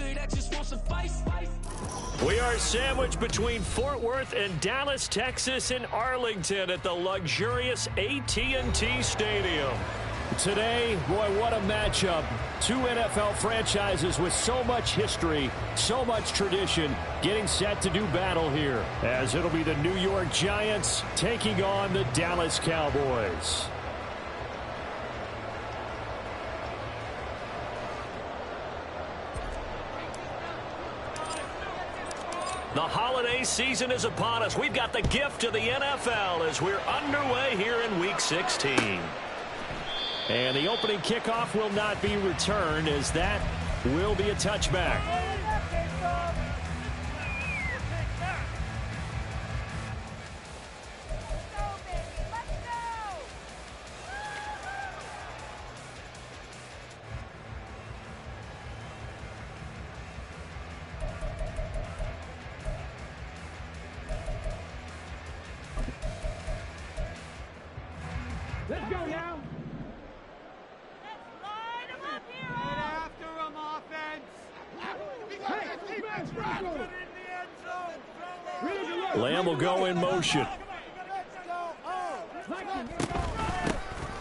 nigga that just wants to fight. We are sandwiched between Fort Worth and Dallas, Texas, and Arlington at the luxurious AT&T Stadium. Today, boy, what a matchup. Two NFL franchises with so much history, so much tradition, getting set to do battle here, as it'll be the New York Giants taking on the Dallas Cowboys. The holiday season is upon us. We've got the gift of the NFL as we're underway here in Week 16. And the opening kickoff will not be returned, as that will be a touchback. Let's go now. Lamb will go in motion.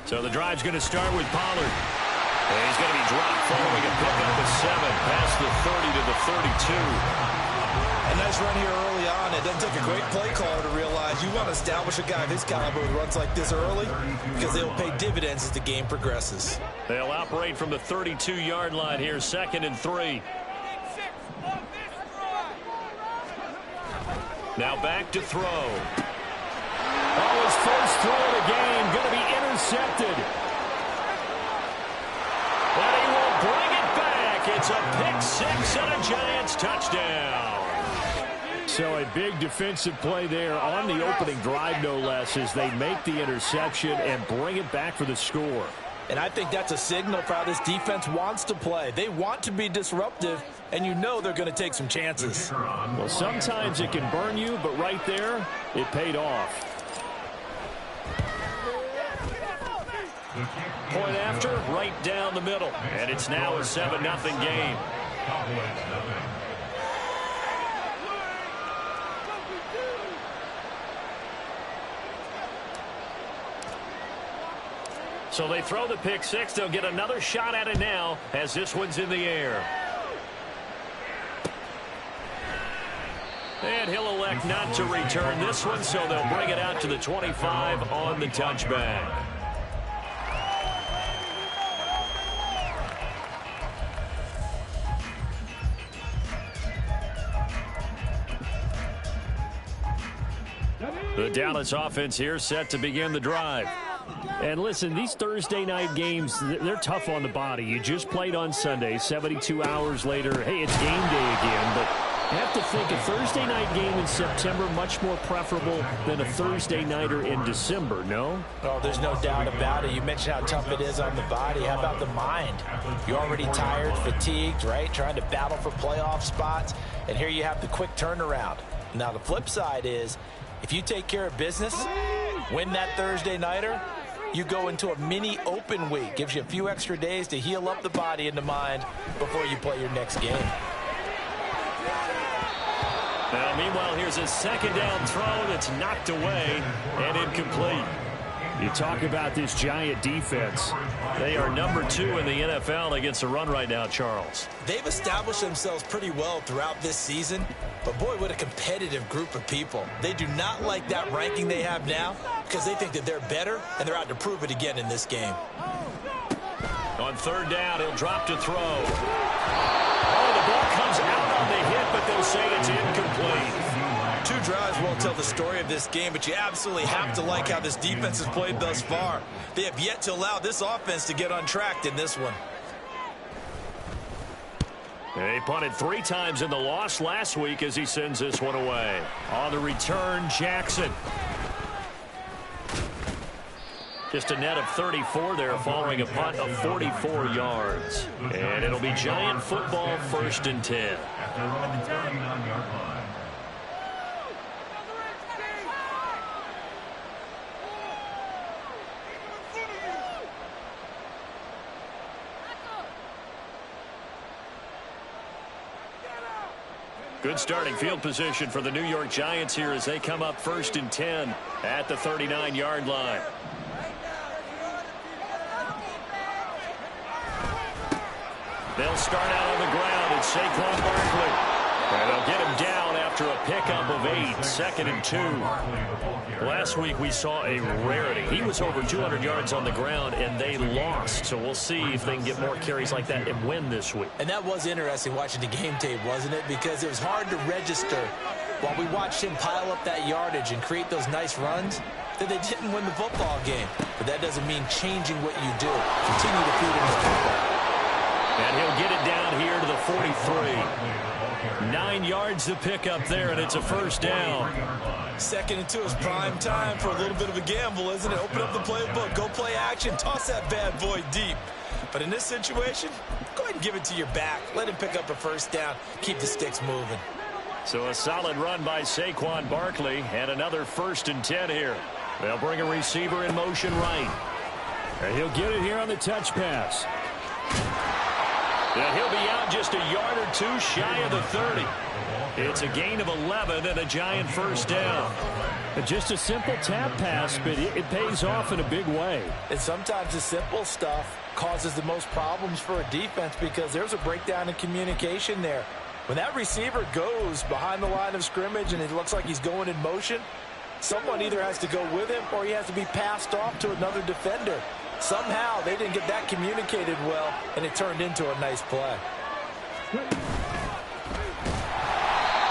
So the drive's going to start with Pollard. And he's going to be dropped following a pickup of 7 past the 30 to the 32. A nice run here early on. It doesn't take a great play caller to realize you want to establish a guy of his caliber who runs like this early, because they'll pay dividends as the game progresses. They'll operate from the 32-yard line here, 2nd and 3. Now back to throw. Oh, his first throw of the game going to be intercepted. And he will bring it back. It's a pick 6 and a Giants touchdown. So a big defensive play there on the opening drive, no less, as they make the interception and bring it back for the score. And I think that's a signal for how this defense wants to play. They want to be disruptive, and you know they're going to take some chances. Well, sometimes it can burn you, but right there, it paid off. Point after, right down the middle. And it's now a 7-0 game. So they throw the pick 6. They'll get another shot at it now as this one's in the air. And he'll elect not to return this one, so they'll bring it out to the 25 on the touchback. The Dallas offense here set to begin the drive. And listen, these Thursday night games, they're tough on the body. You just played on Sunday, 72 hours later, hey, it's game day again. But you have to think a Thursday night game in September much more preferable than a Thursday nighter in December, no? Oh, there's no doubt about it. You mentioned how tough it is on the body. How about the mind? You're already tired, fatigued, right? Trying to battle for playoff spots. And here you have the quick turnaround. Now, the flip side is, if you take care of business, win that Thursday nighter, you go into a mini open week. Gives you a few extra days to heal up the body and the mind before you play your next game. Now, meanwhile, here's a 2nd down throw that's knocked away and incomplete. You talk about this Giant defense. They are number 2 in the NFL against the run right now, Charles. They've established themselves pretty well throughout this season, but boy, what a competitive group of people. They do not like that ranking they have now because they think that they're better, and they're out to prove it again in this game. On 3rd down, he'll drop to throw. Oh, the ball comes out on the hit, but they'll say it's incomplete. 2 drives won't tell the story of this game, but you absolutely have to like how this defense has played thus far. They have yet to allow this offense to get untracked in this one. He punted 3 times in the loss last week as he sends this one away. On the return, Jackson. Just a net of 34 there following a punt of 44 yards. And it'll be Giant football, 1st and 10. Good starting field position for the New York Giants here as they come up 1st and 10 at the 39-yard line. They'll start out on the ground. It's Saquon Barkley. And they'll get him down after a pickup of 8, 2nd and 2. Last week we saw a rarity. He was over 200 yards on the ground, and they lost. So we'll see if they can get more carries like that and win this week. And that was interesting watching the game tape, wasn't it? Because it was hard to register while we watched him pile up that yardage and create those nice runs that they didn't win the football game. But that doesn't mean changing what you do. Continue to feed him the football. And he'll get it down here to the 43. 9 yards to pick up there, and it's a 1st down. 2nd and 2 is prime time for a little bit of a gamble, isn't it? Open up the playbook, go play action, toss that bad boy deep. But in this situation, go ahead and give it to your back. Let him pick up a 1st down. Keep the sticks moving. So a solid run by Saquon Barkley, and another 1st and 10 here. They'll bring a receiver in motion right. And he'll get it here on the touch pass. And he'll be out just a yard or 2 shy of the 30. It's a gain of 11 and a Giant 1st down. Just a simple tap pass, but it pays off in a big way. And sometimes the simple stuff causes the most problems for a defense because there's a breakdown in communication there. When that receiver goes behind the line of scrimmage and it looks like he's going in motion, someone either has to go with him or he has to be passed off to another defender. Somehow they didn't get that communicated well, and it turned into a nice play.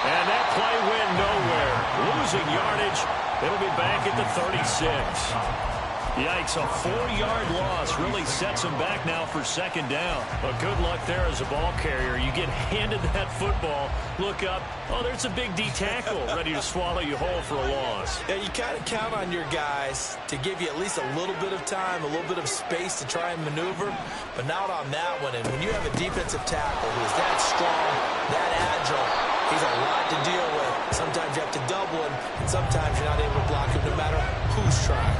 And that play went nowhere. Losing yardage. It'll be back at the 36. Yikes, a 4-yard loss really sets him back now for 2nd down. But good luck there as a ball carrier. You get handed that football, look up, oh, there's a big D tackle ready to swallow you whole for a loss. Yeah, you kind of count on your guys to give you at least a little bit of time, a little bit of space to try and maneuver, but not on that one. And when you have a defensive tackle who is that strong, that agile, he's a lot to deal with. Sometimes you have to double him, and sometimes you're not able to block him no matter who's trying.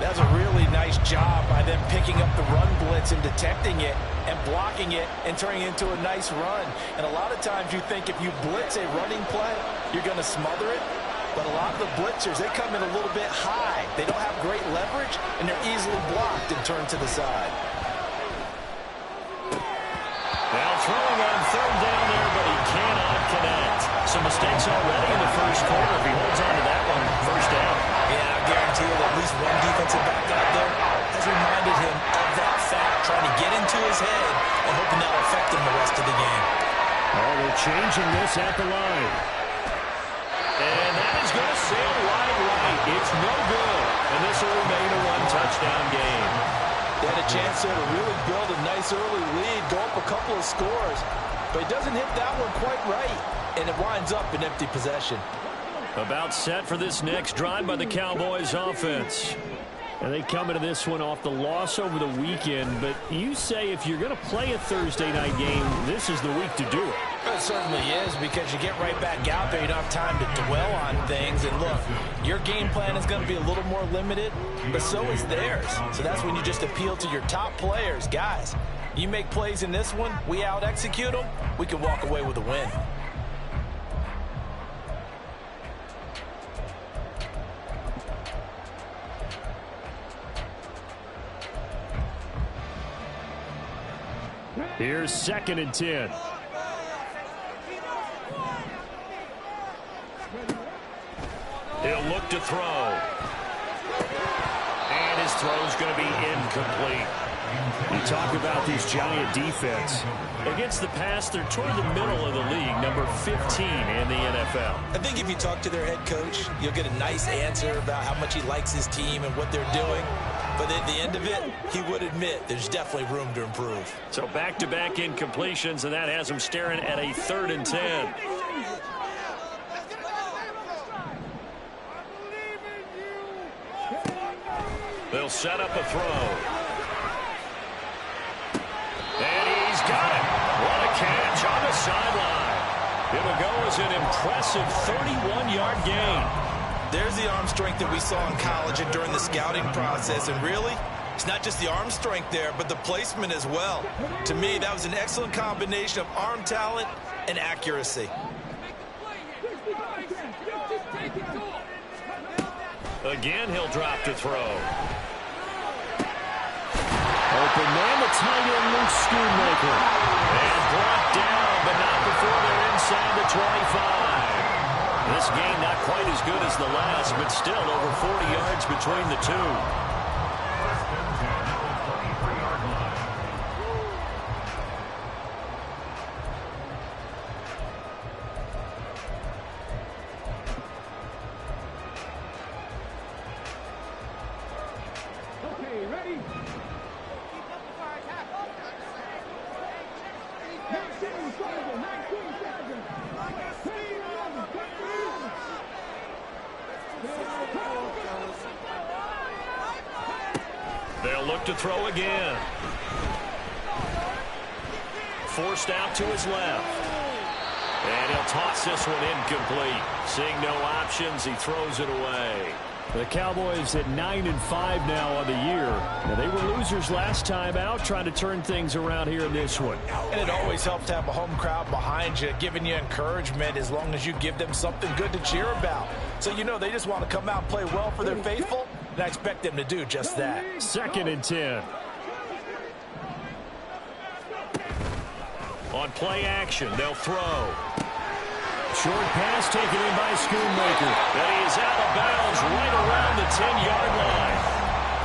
That was a really nice job by them picking up the run blitz and detecting it and blocking it and turning it into a nice run. And a lot of times you think if you blitz a running play, you're going to smother it. But a lot of the blitzers, they come in a little bit high. They don't have great leverage, and they're easily blocked and turned to the side. Now throwing on 3rd down there, but he cannot connect. Some mistakes already in the 1st quarter. If he holds on to that one, 1st down. Yeah, I guarantee you that at least one defensive back out there has reminded him of that fact, trying to get into his head and hoping that'll affect him the rest of the game. Oh, they're changing this at the line. And that is going to sail wide right. It's no good. And this will remain a 1-touchdown game. They had a chance there to really build a nice early lead, go up a couple of scores. But he doesn't hit that one quite right, and it winds up an empty possession. About set for this next drive by the Cowboys offense. And they come into this one off the loss over the weekend. But you say if you're going to play a Thursday night game, this is the week to do it. It certainly is, because you get right back out there. You don't have time to dwell on things. And look, your game plan is going to be a little more limited, but so is theirs. So that's when you just appeal to your top players. Guys, you make plays in this one, we out-execute them, we can walk away with a win. Here's 2nd and 10. He'll look to throw. And his throw's going to be incomplete. You talk about these Giant defense. Against the pass, they're toward the middle of the league, number 15 in the NFL. I think if you talk to their head coach, you'll get a nice answer about how much he likes his team and what they're doing. But at the end of it, he would admit there's definitely room to improve. So back-to-back incompletions, and that has him staring at a 3rd and 10. They'll set up a throw. And he's got it. What a catch on the sideline. It'll go as an impressive 31-yard gain. There's the arm strength that we saw in college and during the scouting process. And really, it's not just the arm strength there, but the placement as well. To me, that was an excellent combination of arm talent and accuracy. Again, he'll drop to throw. Open man, the tight end, Luke Schoonmaker. And brought down, but not before they're inside the 25. This game not quite as good as the last, but still over 40 yards between the two. They'll look to throw again. Forced out to his left. And he'll toss this one incomplete. Seeing no options, he throws it away. The Cowboys at 9-5 now on the year. Now, they were losers last time out, trying to turn things around here in this one. And it always helps to have a home crowd behind you, giving you encouragement as long as you give them something good to cheer about. So you know they just want to come out and play well for their faithful, and I expect them to do just that. 2nd and 10. On play action, they'll throw. Short pass taken in by Schoonmaker. And he is out of bounds right around the 10-yard line.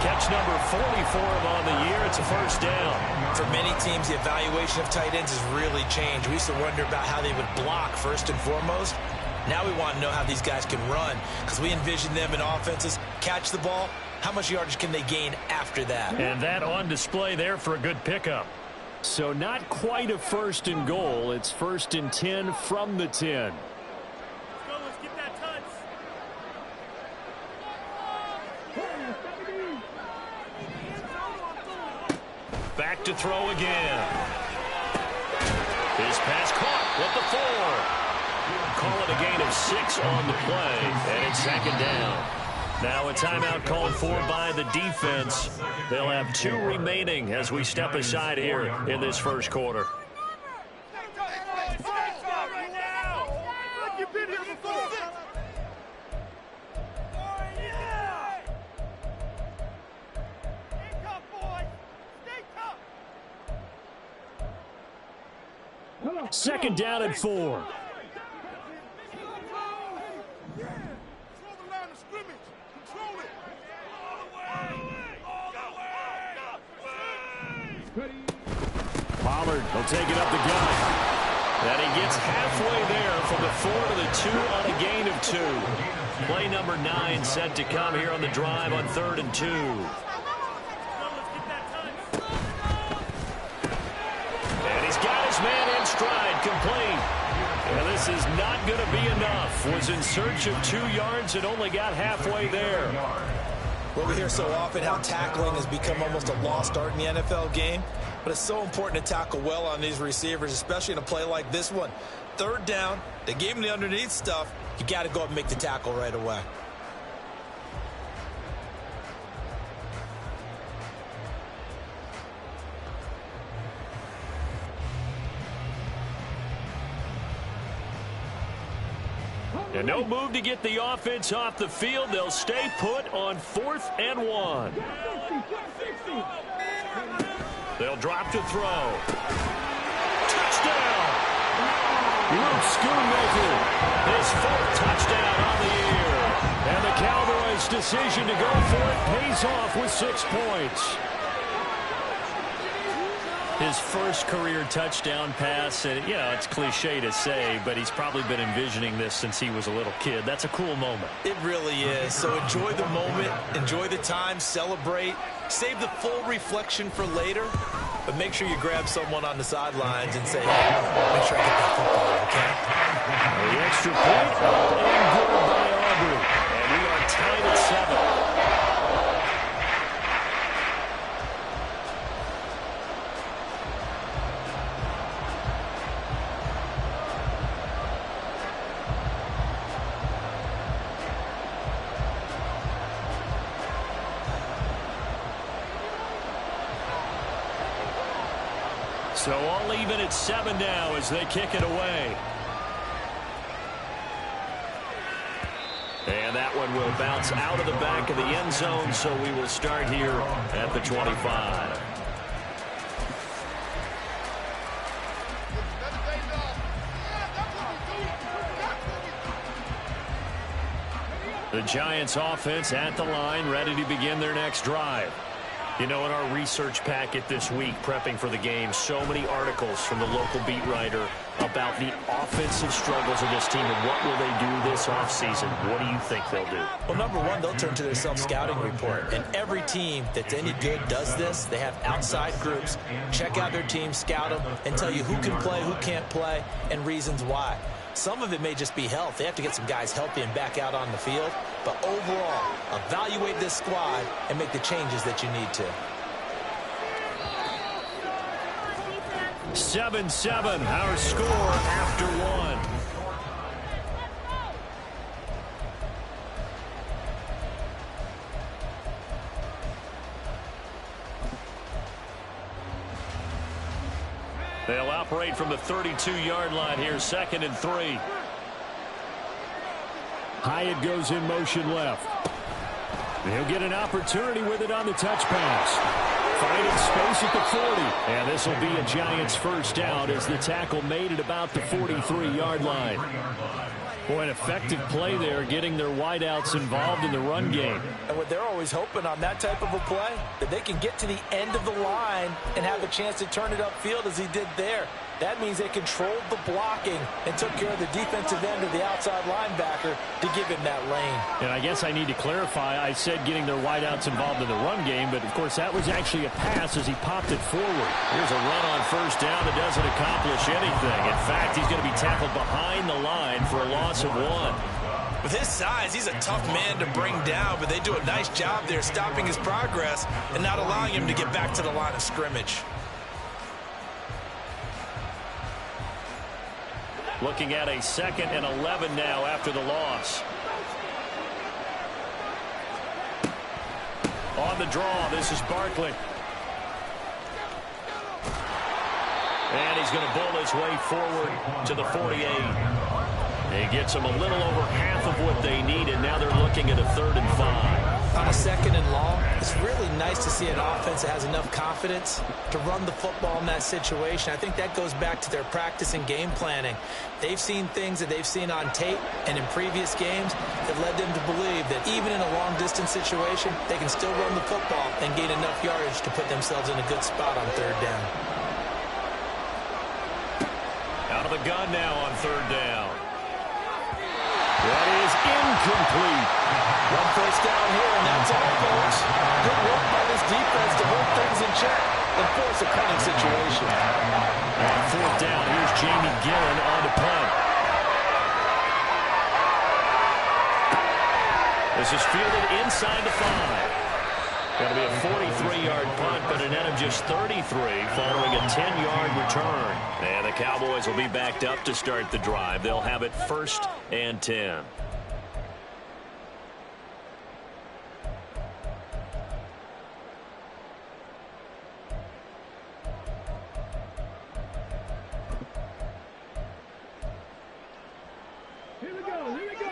Catch number 40 for him on the year. It's a first down. For many teams, the evaluation of tight ends has really changed. We used to wonder about how they would block first and foremost. Now we want to know how these guys can run, because we envision them in offenses catch the ball. How much yardage can they gain after that? And that on display there for a good pickup. So not quite a 1st and goal. It's 1st and 10 from the 10. Let's get that touch. Back to throw again. His pass caught at the 4. Call it a gain of 6 on the play, and it's 2nd down. Now a timeout called for by the defense. They'll have 2 remaining as we step aside here in this first quarter. Second down and 4. Pollard will take it up the gut. And he gets halfway there from the 4 to the 2 on a gain of 2. Play number 9 set to come here on the drive on 3rd and 2. And he's got his man in stride, complete. And this is not going to be enough. Was in search of 2 yards and only got halfway there. Well, we hear so often how tackling has become almost a lost art in the NFL game. But it's so important to tackle well on these receivers, especially in a play like this one. 3rd down, they gave him the underneath stuff. You got to go up and make the tackle right away. And no move to get the offense off the field. They'll stay put on 4th and 1. They'll drop to throw. Touchdown! Luke Schoonmaker. His 4th touchdown on the year. And the Cowboys' decision to go for it pays off with 6 points. His first career touchdown pass, and it's cliche to say, but he's probably been envisioning this since he was a little kid. That's a cool moment. It really is. So enjoy the moment, enjoy the time, celebrate, save the full reflection for later, but make sure you grab someone on the sidelines and say, hey, make sure I get that football, okay? The extra point up and good by Aubrey. And we are tied at 7. So all even at 7 now as they kick it away. And that one will bounce out of the back of the end zone, so we will start here at the 25. The Giants offense at the line, ready to begin their next drive. You know, in our research packet this week, prepping for the game, so many articles from the local beat writer about the offensive struggles of this team and what will they do this offseason. What do you think they'll do? Well, number one, they'll turn to their self-scouting report. And every team that's any good does this. They have outside groups, check out their team, scout them, and tell you who can play, who can't play, and reasons why. Some of it may just be health. They have to get some guys healthy and back out on the field. But overall, evaluate this squad and make the changes that you need to. 7-7, our score after one. They'll operate from the 32-yard line here, 2nd and 3. Hyatt goes in motion left. He'll get an opportunity with it on the touch pass. Finding space at the 40. And this will be a Giants first down as the tackle made it about the 43-yard line. Boy, an effective play there, getting their wideouts involved in the run game. And what they're always hoping on that type of a play, that they can get to the end of the line and have a chance to turn it upfield as he did there. That means they controlled the blocking and took care of the defensive end or the outside linebacker to give him that lane. And I guess I need to clarify, I said getting their wideouts involved in the run game, but of course that was actually a pass as he popped it forward. Here's a run on first down that doesn't accomplish anything. In fact, he's going to be tackled behind the line for a loss of 1. With his size, he's a tough man to bring down, but they do a nice job there stopping his progress and not allowing him to get back to the line of scrimmage. Looking at a 2nd and 11 now after the loss. On the draw, this is Barkley. And he's going to bull his way forward to the 48. He gets them a little over half of what they needed. Now they're looking at a 3rd and 5. On a 2nd and long, it's really nice to see an offense that has enough confidence to run the football in that situation. I think that goes back to their practice and game planning. They've seen things that they've seen on tape and in previous games that led them to believe that even in a long-distance situation, they can still run the football and gain enough yardage to put themselves in a good spot on 3rd down. Out of the gun now on 3rd down. That is incomplete. One first down here, and that's all, folks. Good work by this defense to hold things in check and force a punting situation. On 4th down, here's Jamie Gillen on the punt. This is fielded inside the 5. Going to be a 43-yard punt, but a net of just 33 following a 10-yard return. And the Cowboys will be backed up to start the drive. They'll have it 1st and 10.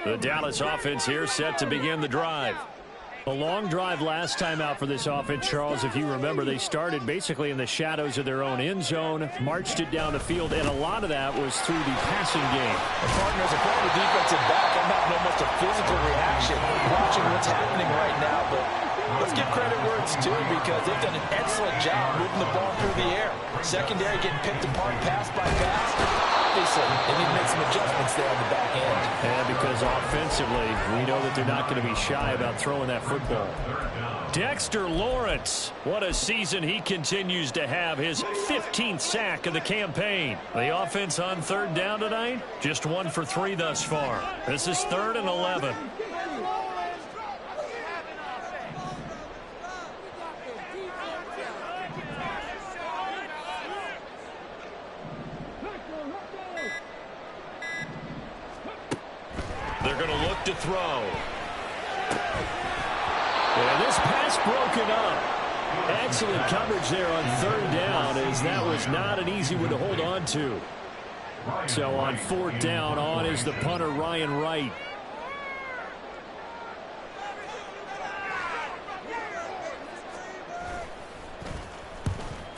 The Dallas offense here set to begin the drive. A long drive last time out for this offense, Charles. If you remember, they started basically in the shadows of their own end zone, marched it down the field, and a lot of that was through the passing game. The partners are playing the defensive back. I'm having almost a physical reaction watching what's happening right now, but let's give credit where it's due because they've done an excellent job moving the ball through the air. Secondary getting picked apart pass by pass. Obviously, they need to make some adjustments there on the back end. And because offensively, we know that they're not going to be shy about throwing that football. Dexter Lawrence, what a season he continues to have, his 15th sack of the campaign. The offense on 3rd down tonight, just 1 for 3 thus far. This is 3rd and 11. They're going to look to throw. And this pass broken up. Excellent coverage there on 3rd down, as that was not an easy one to hold on to. So on 4th down, on is the punter, Ryan Wright.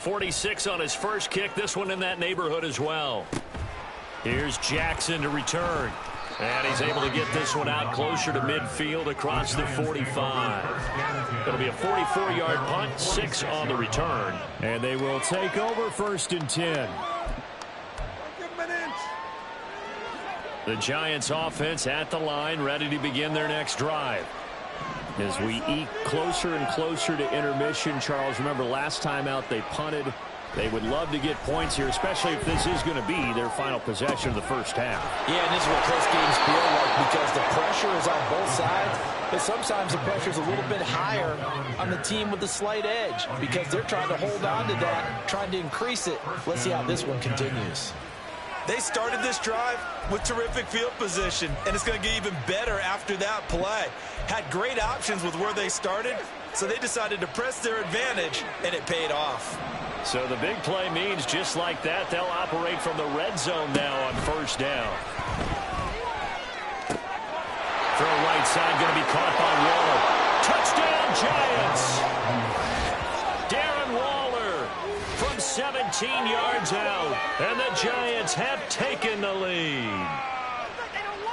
46 on his first kick. This one in that neighborhood as well. Here's Jackson to return. And he's able to get this one out closer to midfield across the 45. It'll be a 44-yard punt, 6 on the return. And they will take over 1st and 10. The Giants offense at the line, ready to begin their next drive. As we eke closer and closer to intermission, Charles, remember last time out they punted. They would love to get points here, especially if this is going to be their final possession of the first half. Yeah, and this is what close games feel like because the pressure is on both sides, but sometimes the pressure is a little bit higher on the team with the slight edge because they're trying to hold on to that, trying to increase it. Let's see how this one continues. They started this drive with terrific field position, and it's going to get even better after that play. Had great options with where they started, so they decided to press their advantage, and it paid off. So the big play means just like that, they'll operate from the red zone now on 1st down. Throw right side, going to be caught by Waller. Touchdown, Giants! Darren Waller from 17 yards out, and the Giants have taken the lead.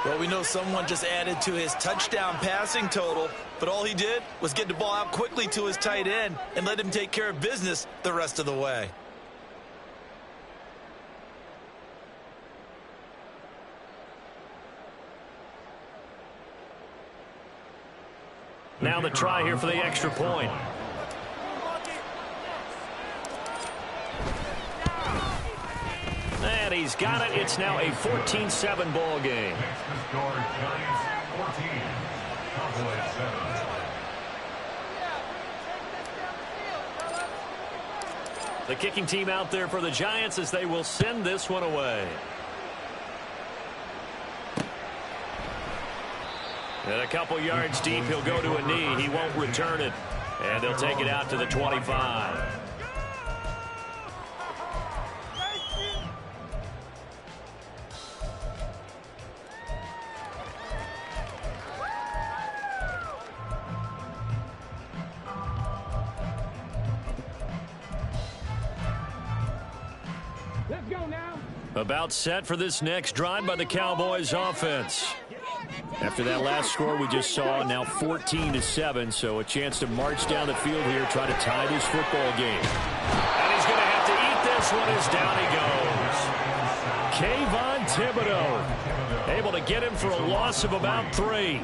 Well, we know someone just added to his touchdown passing total, but all he did was get the ball out quickly to his tight end and let him take care of business the rest of the way. Now the try here for the extra point. And he's got it. It's now a 14-7 ball game. The kicking team out there for the Giants as they will send this one away. And a couple yards deep, he'll go to a knee. He won't return it. And they'll take it out to the 25. Let's go now. About set for this next drive by the Cowboys offense. After that last score we just saw, now 14-7, so a chance to march down the field here, try to tie this football game. And he's going to have to eat this one as down he goes. Kayvon Thibodeau able to get him for a loss of about 3.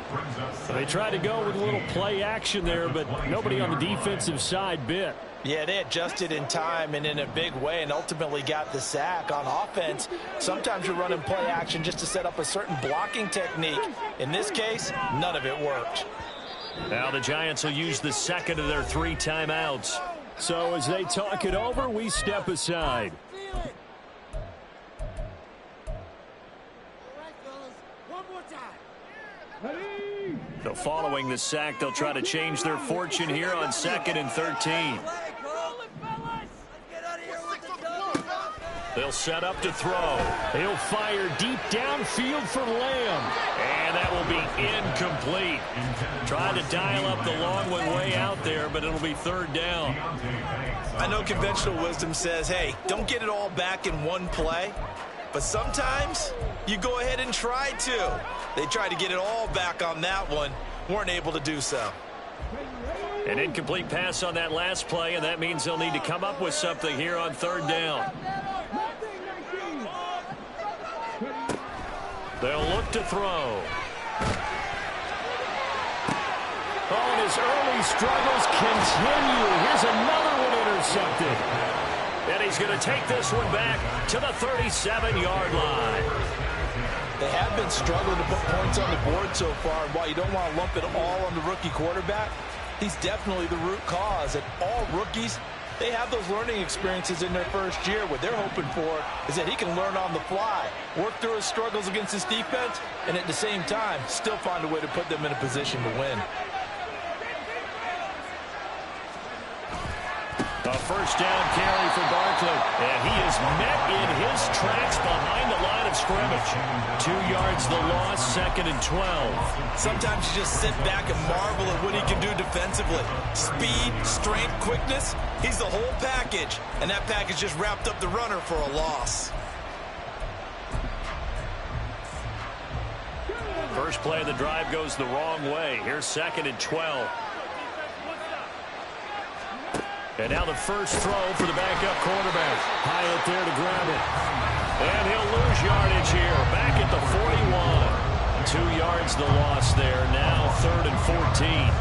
They tried to go with a little play action there, but nobody on the defensive side bit. Yeah, they adjusted in time and in a big way and ultimately got the sack. On offense, sometimes you're running play action just to set up a certain blocking technique. In this case, none of it worked. Now the Giants will use the second of their 3 timeouts. So as they talk it over, we step aside. So following the sack, they'll try to change their fortune here on 2nd and 13. They'll set up to throw. He'll fire deep downfield for Lamb. And that will be incomplete. Trying to dial up the long one way out there, but it'll be 3rd down. I know conventional wisdom says, hey, don't get it all back in one play. But sometimes you go ahead and try to. They tried to get it all back on that one. Weren't able to do so. An incomplete pass on that last play, and that means they'll need to come up with something here on 3rd down. They'll look to throw. Oh, and his early struggles continue. Here's another one intercepted. And he's going to take this one back to the 37-yard line. They have been struggling to put points on the board so far. And while you don't want to lump it all on the rookie quarterback, he's definitely the root cause. And all rookies, they have those learning experiences in their first year. What they're hoping for is that he can learn on the fly, work through his struggles against his defense, and at the same time, still find a way to put them in a position to win. A 1st down carry for Barkley. And he is met in his tracks behind the line of scrimmage. scrimmage. 2 yards the loss, 2nd and 12. Sometimes you just sit back and marvel at what he can do defensively. Speed, strength, quickness, he's the whole package. And that package just wrapped up the runner for a loss. First play of the drive goes the wrong way. Here's 2nd and 12. And now the first throw for the backup quarterback. Hyatt there to grab it. And he'll lose yardage here. Back at the 41. 2 yards the loss there. Now 3rd and 14.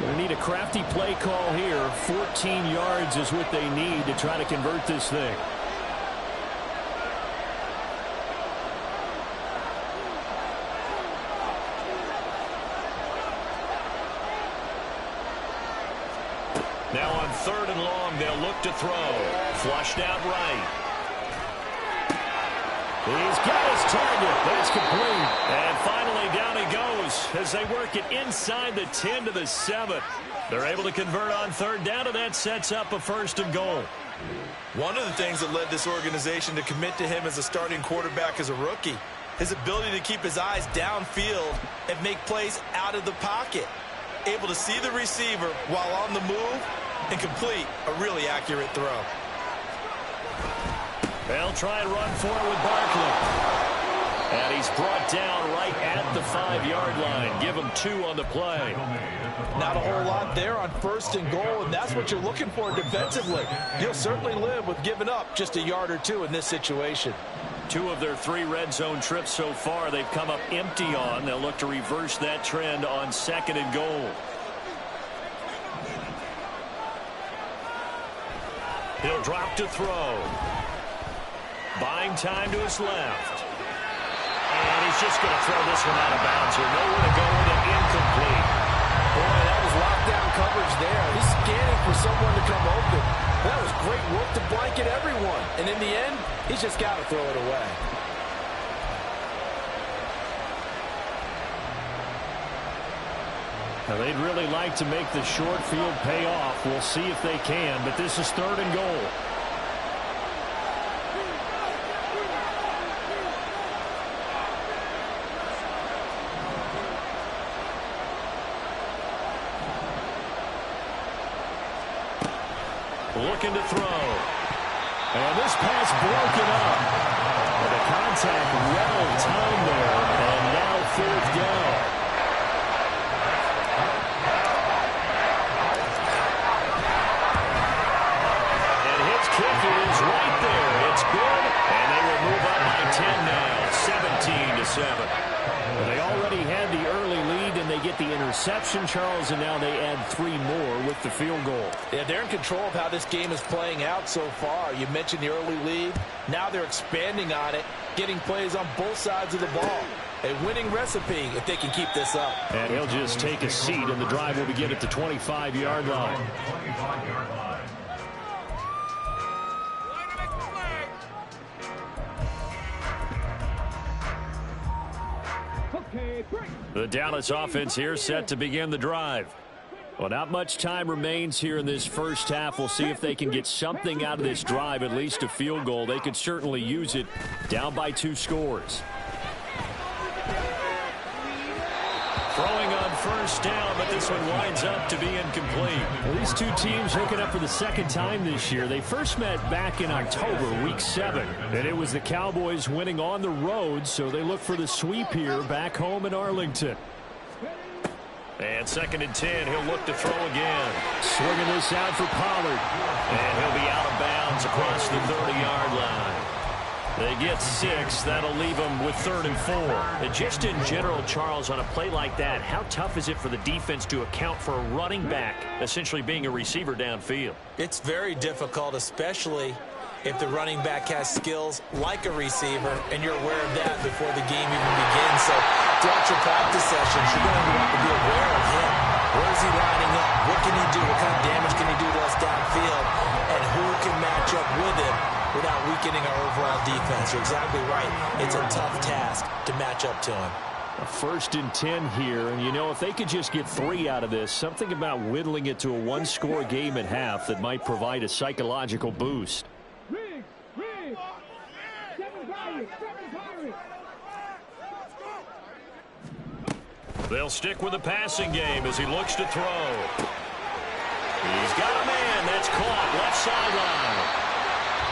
Going to need a crafty play call here. 14 yards is what they need to try to convert this thing. Now on 3rd and long, they'll look to throw. Flushed out right. He's got his target. That's complete. And finally down he goes as they work it inside the 10 to the 7. They're able to convert on 3rd down, and that sets up a 1st and goal. One of the things that led this organization to commit to him as a starting quarterback as a rookie, his ability to keep his eyes downfield and make plays out of the pocket. Able to see the receiver while on the move and complete a really accurate throw. They'll try and run for it with Barkley. And he's brought down right at the 5-yard line. Give him 2 on the play. Not a whole lot there on 1st and goal, and that's what you're looking for defensively. You'll certainly live with giving up just a yard or 2 in this situation. 2 of their 3 red zone trips so far they've come up empty on. They'll look to reverse that trend on 2nd and goal. He'll drop to throw. Buying time to his left. And he's just going to throw this one out of bounds here. Nowhere to go with it. Incomplete. Boy, that was lockdown coverage there. He's scanning for someone to come open. That was great work to blanket everyone. And in the end, he's just got to throw it away. Now, they'd really like to make the short field pay off. We'll see if they can, but this is 3rd and goal. Looking to throw. And this pass broken up. And the contact well timed there. And now 4th down. And his kick is right there. It's good. And they will move up by 10 now. 17-7. Well, they already had the early lead, and they get the interception, Charles, and now they add 3 more with the field goal. Yeah, they're in control of how this game is playing out so far. You mentioned the early lead. Now they're expanding on it, getting plays on both sides of the ball. A winning recipe if they can keep this up. And he'll just take a seat, and the drive will begin at the 25-yard line. The Dallas offense here set to begin the drive. Well, not much time remains here in this first half. We'll see if they can get something out of this drive, at least a field goal. They could certainly use it, down by 2 scores. Throwing on 1st down, but this one winds up to be incomplete. Well, these 2 teams hooking up for the 2nd time this year. They first met back in October, week 7. And it was the Cowboys winning on the road, so they look for the sweep here back home in Arlington. And 2nd and 10, he'll look to throw again. Swinging this out for Pollard. And he'll be out of bounds across the 30-yard line. They get 6. That'll leave them with 3rd and 4. And just in general, Charles, on a play like that, how tough is it for the defense to account for a running back essentially being a receiver downfield? It's very difficult, especially if the running back has skills like a receiver, and you're aware of that before the game even begins. So throughout your practice sessions, you're going to want to be aware of him. Where is he lining up? What can he do? What kind of damage can he do to us downfield? And who can match up with him without weakening our overall defense? You're exactly right. It's a tough task to match up to him. A 1st and 10 here, and you know, if they could just get 3 out of this, something about whittling it to a 1-score game at half that might provide a psychological boost. They'll stick with the passing game as he looks to throw. He's got a man that's caught left sideline.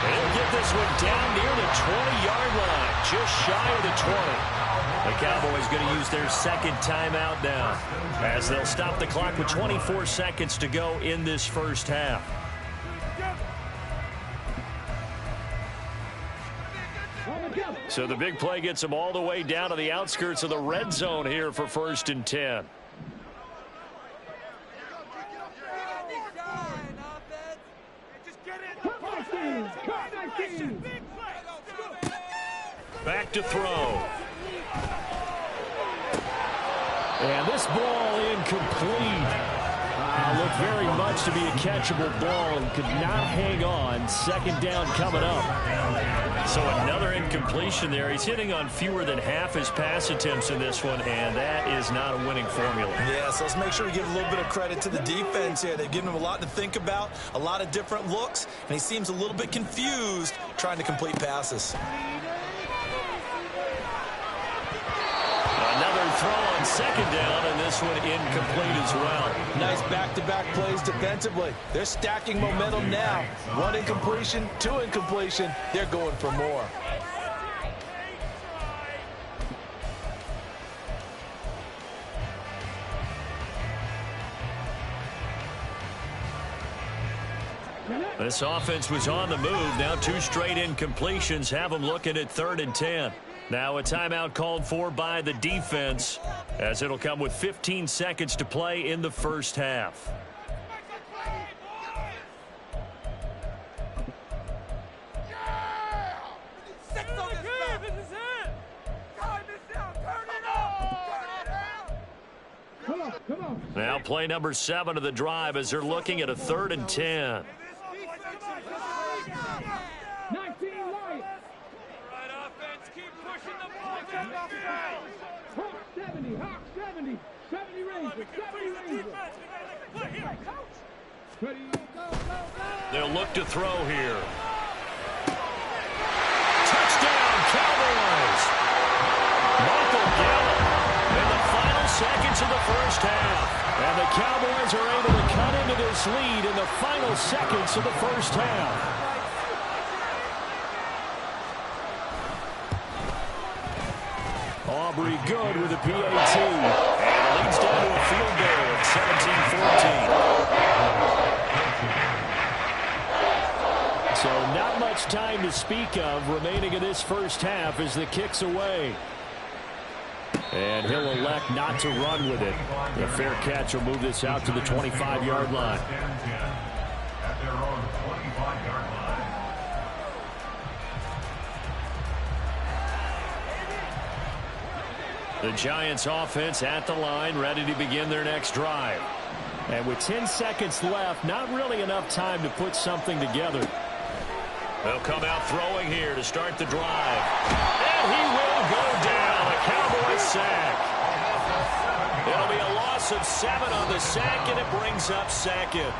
And he'll get this one down near the 20-yard line, just shy of the 20. The Cowboys going to use their 2nd timeout now as they'll stop the clock with 24 seconds to go in this first half. So the big play gets them all the way down to the outskirts of the red zone here for 1st and 10. Back to throw. And this ball incomplete. Looked very much to be a catchable ball and could not hang on. 2nd down coming up. So another incompletion there. He's hitting on fewer than half his pass attempts in this one, and that is not a winning formula. Yeah, so let's make sure we give a little bit of credit to the defense here. They've given him a lot to think about, a lot of different looks, and he seems a little bit confused trying to complete passes. Another throw on 2nd down, and this one incomplete as well. Nice back-to-back plays defensively. They're stacking momentum now. 1 incompletion, 2 incompletion. They're going for more. This offense was on the move. Now 2 straight incompletions have them looking at 3rd and 10. Now a timeout called for by the defense as it'll come with 15 seconds to play in the first half. Now play number 7 of the drive as they're looking at a 3rd and 10. They'll look to throw here. Touchdown, Cowboys! Michael Gallup in the final seconds of the first half. And the Cowboys are able to cut into this lead in the final seconds of the first half. Aubrey good with a PAT. And it leads down to a field goal at 17-14. So not much time to speak of remaining in this first half as the kick's away. And he'll elect not to run with it. A fair catch will move this out to the 25-yard line. The Giants offense at the line, ready to begin their next drive. And with 10 seconds left, not really enough time to put something together. They'll come out throwing here to start the drive. And he will go down. A Cowboys sack. It'll be a loss of 7 on the sack, and it brings up 2nd.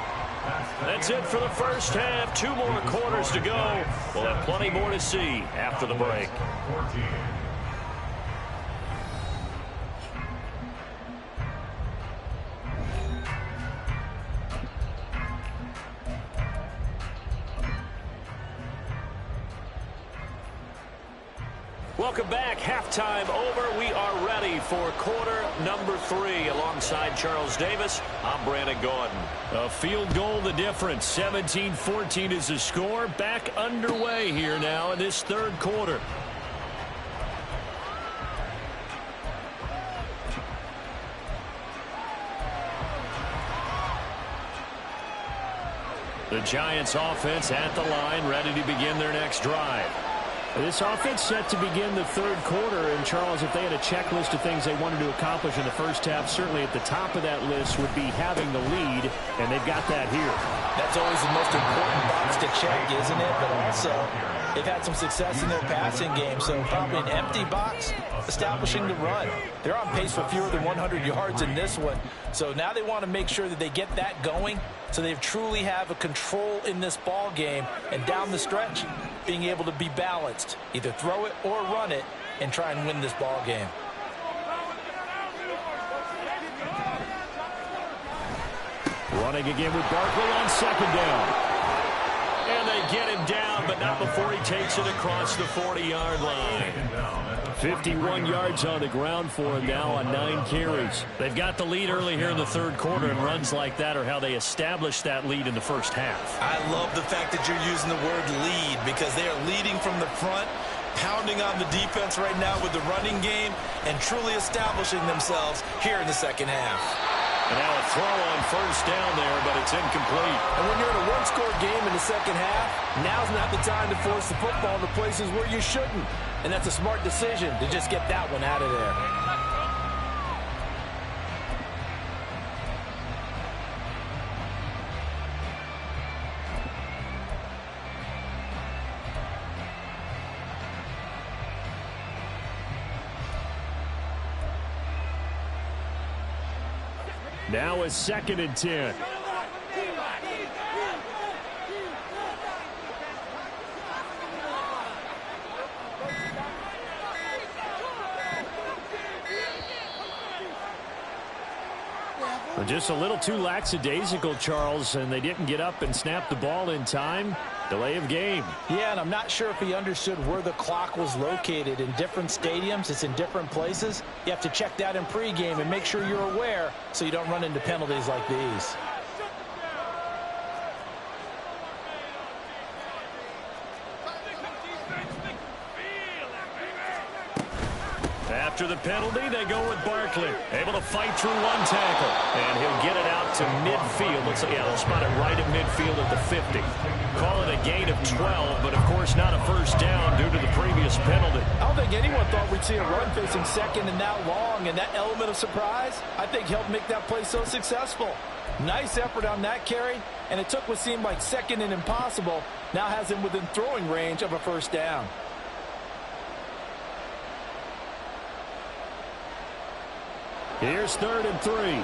That's it for the first half. 2 more quarters to go. We'll have plenty more to see after the break. Welcome back. Halftime over. We are ready for quarter number 3. Alongside Charles Davis, I'm Brandon Gordon. A field goal the difference. 17-14 is the score. Back underway here now in this 3rd quarter. The Giants offense at the line, ready to begin their next drive. This offense set to begin the 3rd quarter. And, Charles, if they had a checklist of things they wanted to accomplish in the first half, certainly at the top of that list would be having the lead, and they've got that here. That's always the most important box to check, isn't it? But also, they've had some success in their passing game, so probably an empty box establishing the run. They're on pace for fewer than 100 yards in this one, so now they want to make sure that they get that going so they truly have a control in this ball game, and down the stretch, being able to be balanced, either throw it or run it, and try and win this ball game. Running again with Barkley on second down. And they get him down, but not before he takes it across the 40-yard line. 51 yards on the ground for him now on 9 carries. They've got the lead early here in the third quarter, and runs like that are how they establish that lead in the first half. I love the fact that you're using the word lead, because they are leading from the front, pounding on the defense right now with the running game, and truly establishing themselves here in the second half. And now a throw on first down there, but it's incomplete. And when you're in a one-score game in the second half, now's not the time to force the football to places where you shouldn't. And that's a smart decision to just get that one out of there. Now it's 2nd and 10. Just a little too lackadaisical, Charles, and they didn't get up and snap the ball in time. Delay of game. Yeah, and I'm not sure if he understood where the clock was located. In different stadiums, it's in different places. You have to check that in pregame and make sure you're aware so you don't run into penalties like these. After the penalty, they go with Barkley. Able to fight through one tackle. And he'll get it out to midfield. Looks like, yeah, they'll spot it right at midfield at the 50. Call it a gain of 12, but of course not a first down due to the previous penalty. I don't think anyone thought we'd see a run facing second and that long, and that element of surprise, I think, helped make that play so successful. Nice effort on that carry, and it took what seemed like second and impossible, now has him within throwing range of a first down. Here's 3rd and 3.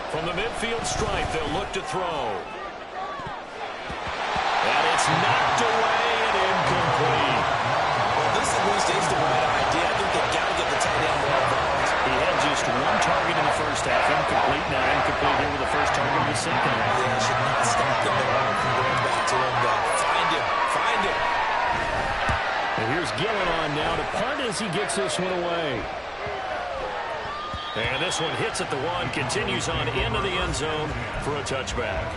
From the midfield stripe, they'll look to throw. And it's knocked away and incomplete. Well, this at least is the right idea. I think they've got to get the tight end more involved. He had just one target in the first half, incomplete. Now incomplete here with the first target in the second half. They should not stop them at all from going back to him, though. Find him. Find him. And here's Gillen on now to punt as he gets this one away. And this one hits at the 1, continues on into the end zone for a touchback.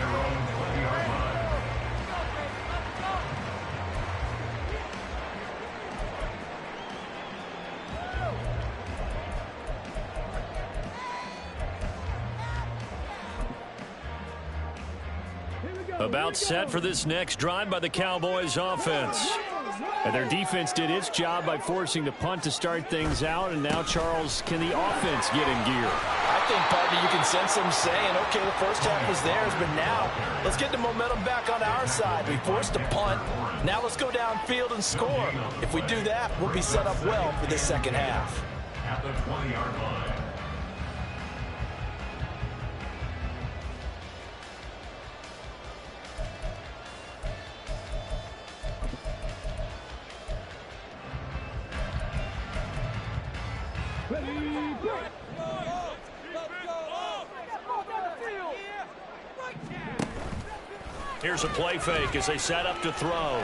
About set for this next drive by the Cowboys offense. And their defense did its job by forcing the punt to start things out. And now, Charles, can the offense get in gear? I think, partner, you can sense them saying, okay, the first half was theirs, but now let's get the momentum back on our side. We forced a punt. Now let's go downfield and score. If we do that, we'll be set up well for this second half. At the 20-yard line. Here's a play fake as they set up to throw.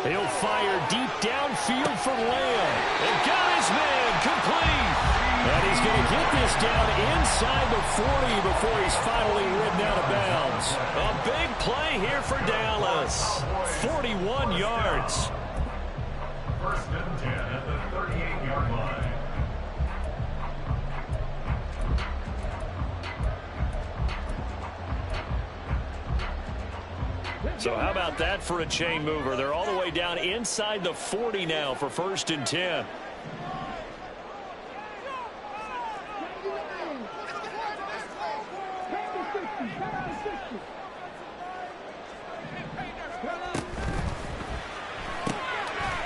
He'll fire deep downfield for Lamb. And got his man complete. And he's going to get this down inside the 40 before he's finally ridden out of bounds. A big play here for Dallas. 41 yards. First and 10 at the 38-yard line. So how about that for a chain mover? They're all the way down inside the 40 now for 1st and 10.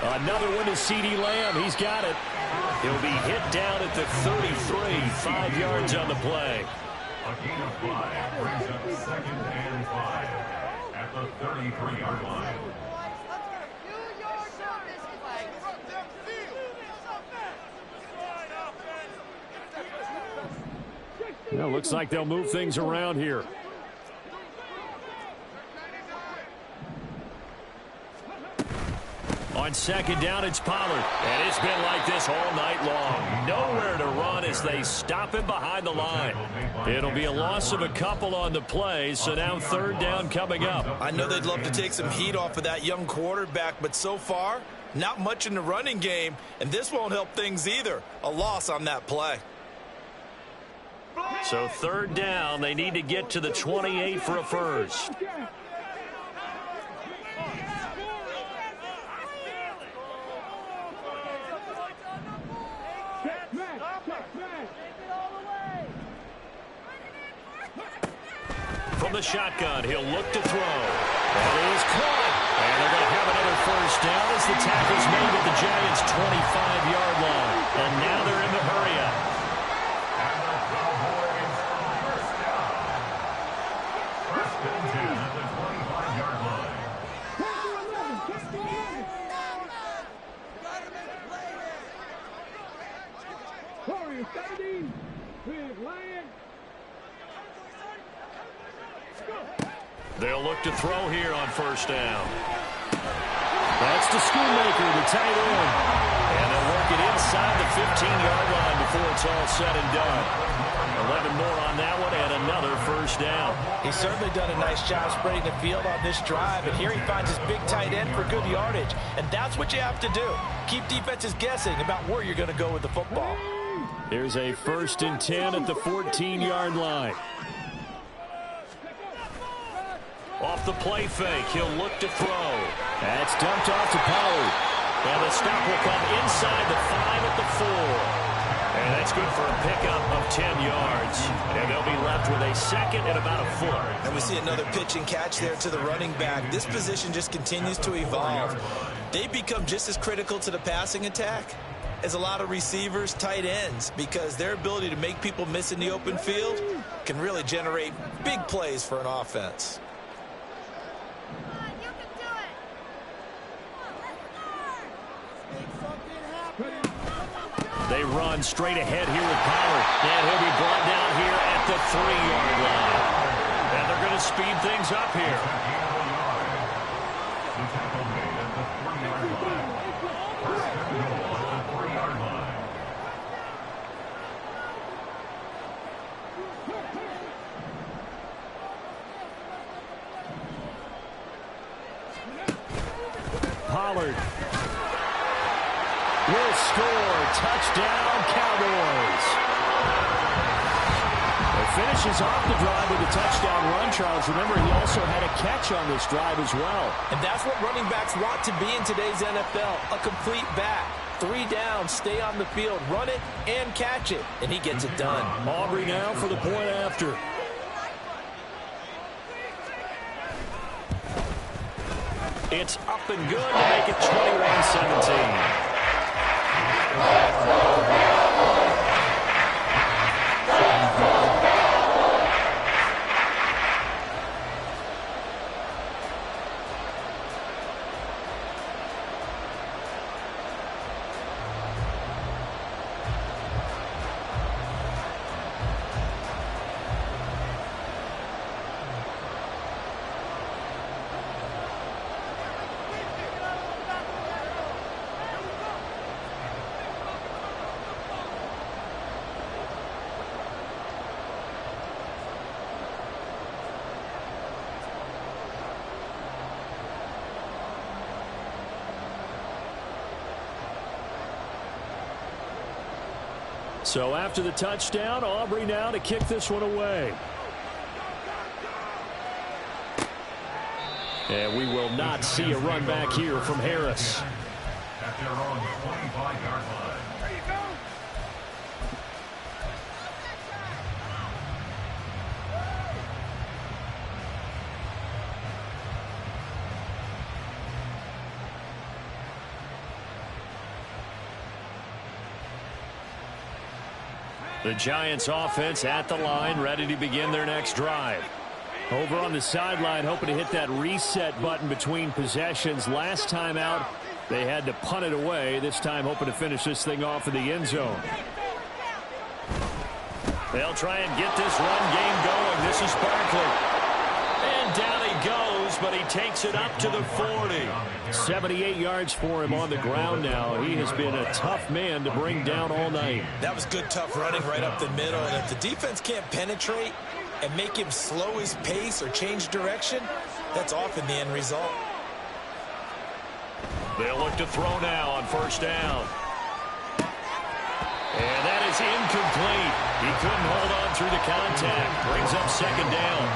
Another one to CeeDee Lamb. He's got it. He'll be hit down at the 33, 5 yards on the play. A gain of 5 brings up 2nd and 5 at the 33-yard line. Well, looks like they'll move things around here. On 2nd down, it's Pollard. And it's been like this all night long. Nowhere to run as they stop him behind the line. It'll be a loss of a couple on the play, so now 3rd down coming up. I know they'd love to take some heat off of that young quarterback, but so far, not much in the running game, and this won't help things either. A loss on that play. So 3rd down, they need to get to the 28 for a first. From the shotgun, he'll look to throw. That is caught. And they're going to have another first down as the tackle's made at the Giants' 25-yard line. And now they're in the hurry up. And the Cowboys first down. 1st and 10 at the 25-yard line. They'll look to throw here on 1st down. That's to Schoonmaker, the tight end. And they'll work it inside the 15-yard line before it's all said and done. 11 more on that one and another 1st down. He's certainly done a nice job spreading the field on this drive, and here he finds his big tight end for good yardage. And that's what you have to do. Keep defenses guessing about where you're going to go with the football. Here's a 1st and 10 at the 14-yard line. Off the play fake, he'll look to throw. That's dumped off to Pollard. And the stop will come inside the 5 at the 4. And that's good for a pickup of 10 yards. And they'll be left with a 2nd and about a foot. And we see another pitch and catch there to the running back. This position just continues to evolve. They become just as critical to the passing attack as a lot of receivers, tight ends, because their ability to make people miss in the open field can really generate big plays for an offense. They run straight ahead here with Pollard. And he'll be brought down here at the 3-yard line. And they're going to speed things up here. The tackle made at the 3-yard line. 1st and goal at the 3-yard line. Pollard will score. Touchdown, Cowboys. He finishes off the drive with a touchdown run, Charles. Remember, he also had a catch on this drive as well. And that's what running backs want to be in today's NFL, a complete back. 3 down, stay on the field, run it, and catch it. And he gets it done. Aubrey now for the point after. It's up and good to make it 21-17. So after the touchdown, Aubrey now to kick this one away. And we will not see a run back here from Harris. At their own 25-yard line. The Giants offense at the line, ready to begin their next drive. Over on the sideline, hoping to hit that reset button between possessions. Last time out, they had to punt it away. This time, hoping to finish this thing off in the end zone. They'll try and get this run game going. This is Barkley. And down he goes, but he takes it up to the 40. 78 yards for him on the ground now. He has been a tough man to bring down all night. That was good, tough running right up the middle. And if the defense can't penetrate and make him slow his pace or change direction, that's often the end result. They'll look to throw now on first down. And that is incomplete. He couldn't hold on through the contact. Brings up second down.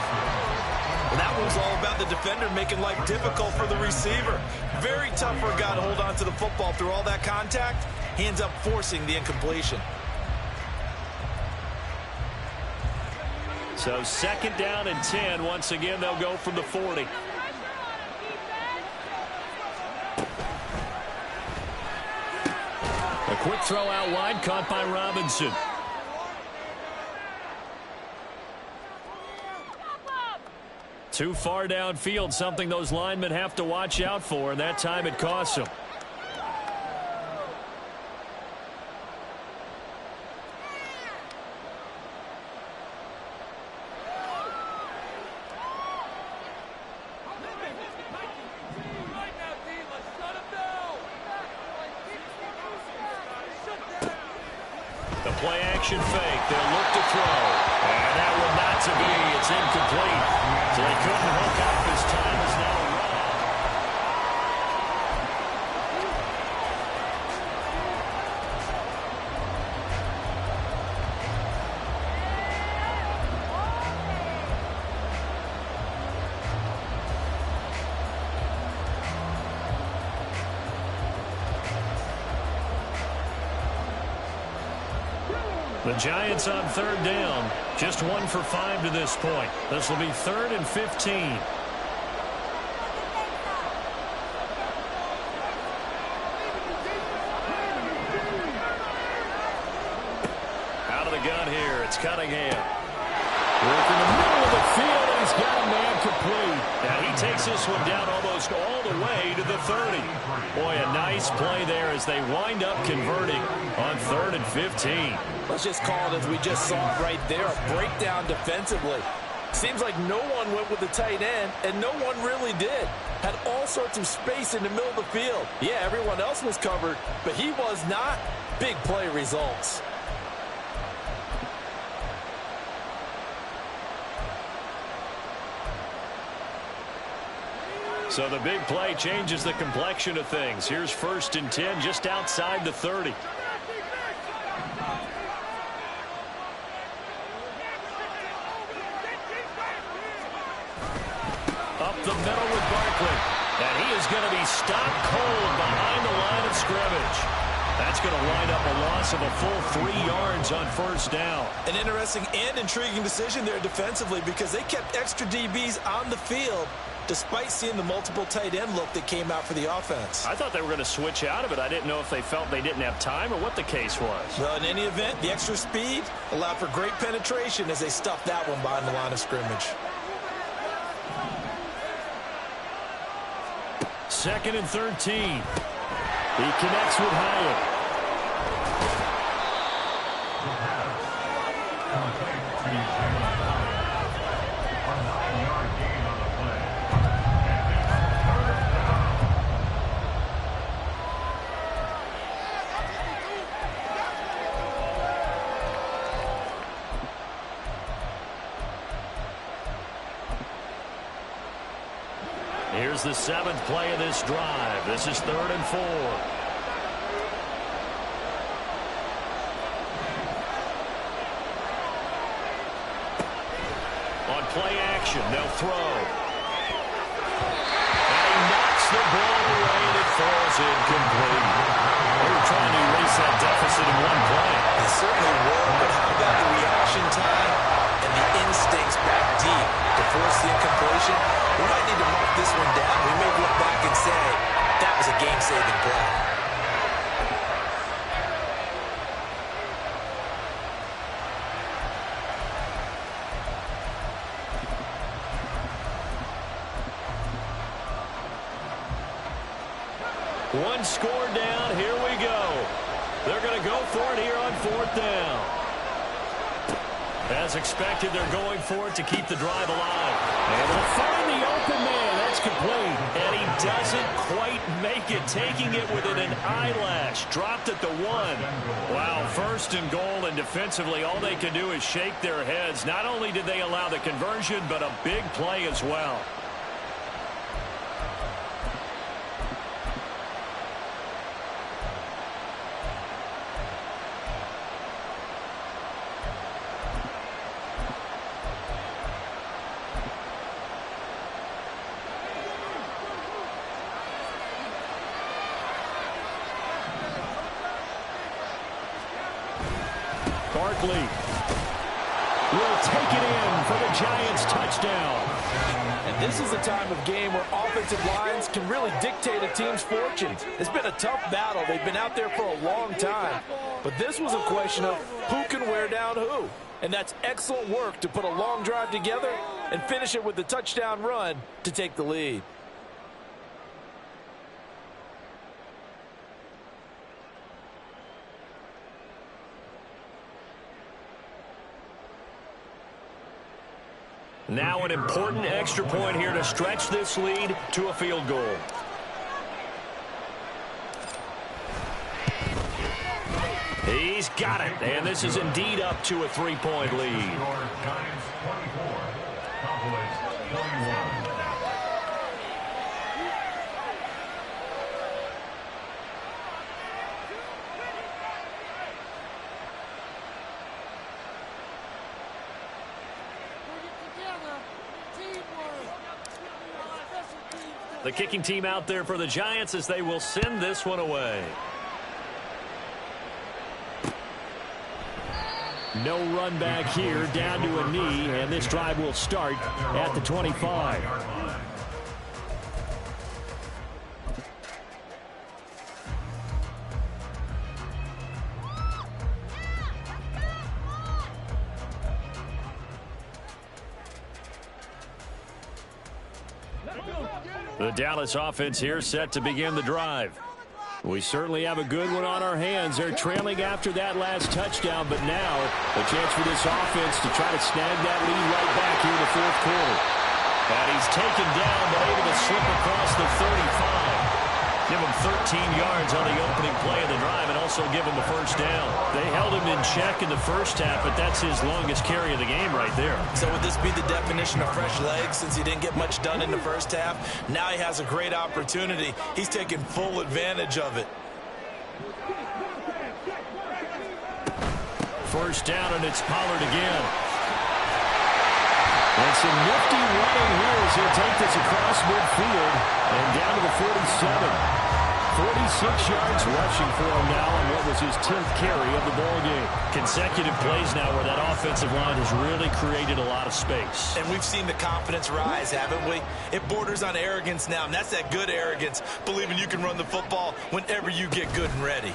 Well, that was all about the defender making life difficult for the receiver. Very tough for a guy to hold on to the football through all that contact. He ends up forcing the incompletion. So second down and 10. Once again, they'll go from the 40. A quick throw out wide, caught by Robinson. Too far downfield, something those linemen have to watch out for, and that time it costs them. The play action fake. They'll look to throw. And that will not to be. It's incomplete. So they couldn't hook up. His time is now run. The Giants on third down. Just 1 for 5 to this point. This will be 3rd and 15. Out of the gun here. It's Cunningham. Work in the middle of the field, and he's got a man complete. Now he takes this one down almost all the way to the 30. Boy, a nice play there as they wind up converting on 3rd and 15. Let's just call it as we just saw it right there, a breakdown defensively. Seems like no one went with the tight end, and no one really did. Had all sorts of space in the middle of the field. Yeah, everyone else was covered, but he was not. Big play results. So the big play changes the complexion of things. Here's 1st and 10 just outside the 30. Up the middle with Barkley. And he is going to be stopped cold behind the line of scrimmage. That's going to wind up a loss of a full 3 yards on first down. An interesting and intriguing decision there defensively because they kept extra DBs on the field despite seeing the multiple tight end look that came out for the offense. I thought they were going to switch out of it. I didn't know if they felt they didn't have time or what the case was. Well, in any event, the extra speed allowed for great penetration as they stuffed that one behind the line of scrimmage. 2nd and 13. He connects with Howard. Here's the 7th play of this drive. This is 3rd and 4. On play action, they'll throw. And he knocks the ball away and it falls incomplete. They were trying to erase that deficit in one play. They certainly were, but how about the reaction time and the instincts back deep to force the incompletion? We might need to mark this one down. We may look back and say that was a game-saving play. One score down. Here we go. They're going to go for it here on 4th down. As expected, they're going for it to keep the drive alive. And they'll find the open man. That's complete. And he doesn't quite make it, taking it within an eyelash. Dropped at the 1. Wow, 1st and goal, and defensively, all they can do is shake their heads. Not only did they allow the conversion, but a big play as well. Barkley will take it in for the Giants touchdown. And this is the time of game where offensive lines can really dictate a team's fortunes. It's been a tough battle. They've been out there for a long time. But this was a question of who can wear down who. And that's excellent work to put a long drive together and finish it with the touchdown run to take the lead. Now an important extra point here to stretch this lead to a field goal. He's got it, and this is indeed up to a 3-point lead. Giants 24, Cowboys 21. The kicking team out there for the Giants as they will send this one away. No run back here, down to a knee, and this drive will start at the 25. The Dallas offense here set to begin the drive. We certainly have a good one on our hands. They're trailing after that last touchdown, but now a chance for this offense to try to snag that lead right back here in the 4th quarter. And he's taken down, but able to slip across the 35. Give him 13 yards on the opening play of the drive and also give him a 1st down. They held him in check in the 1st half, but that's his longest carry of the game right there. So would this be the definition of fresh legs since he didn't get much done in the 1st half? Now he has a great opportunity. He's taking full advantage of it. 1st down, and it's Pollard again. And some nifty running here as he'll take this across midfield and down to the 47. 46 yards rushing for him now on what was his 10th carry of the ball game. Consecutive plays now where that offensive line has really created a lot of space. And we've seen the confidence rise, haven't we? It borders on arrogance now, and that's that good arrogance, believing you can run the football whenever you get good and ready.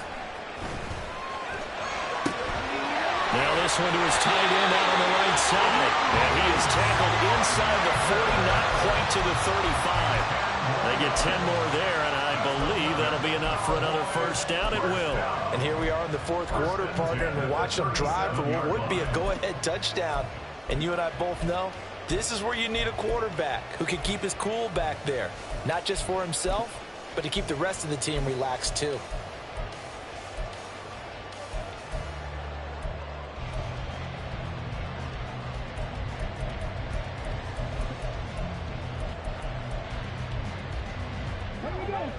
Now this one to his tight end out on the right side. And he is tackled inside the 40, not quite to the 35. They get 10 more there, and I believe that'll be enough for another 1st down. It will. And here we are in the 4th quarter, partner, and watch them drive for what would be a go-ahead touchdown. And you and I both know this is where you need a quarterback who can keep his cool back there. Not just for himself, but to keep the rest of the team relaxed too.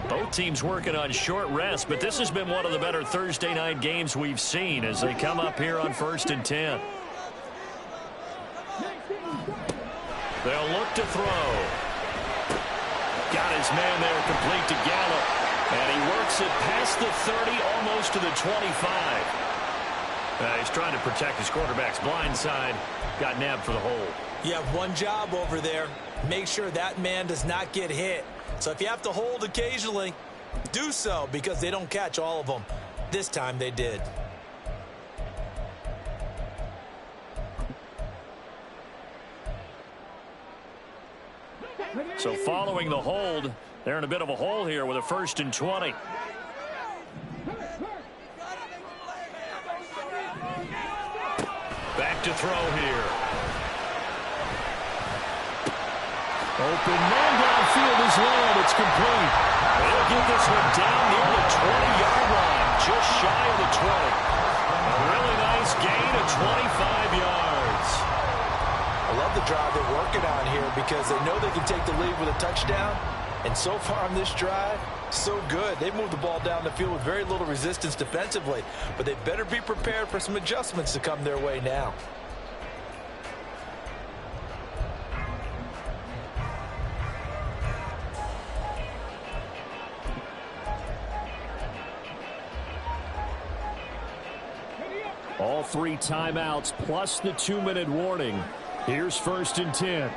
Both teams working on short rest, but this has been one of the better Thursday night games we've seen as they come up here on 1st and 10. They'll look to throw. Got his man there complete to Gallup. And he works it past the 30, almost to the 25. He's trying to protect his quarterback's blind side. Got nabbed for the hold. You have one job over there. Make sure that man does not get hit. So if you have to hold occasionally, do so because they don't catch all of them. This time they did. So following the hold, they're in a bit of a hole here with a 1st and 20. Back to throw here. Open man downfield is led. It's complete. They'll get this one down near the 20-yard line, just shy of the 20. A really nice gain of 25 yards. I love the drive they're working on here because they know they can take the lead with a touchdown. And so far on this drive, so good. They moved the ball down the field with very little resistance defensively, but they better be prepared for some adjustments to come their way now. All 3 timeouts plus the 2-minute warning. Here's 1st and 10.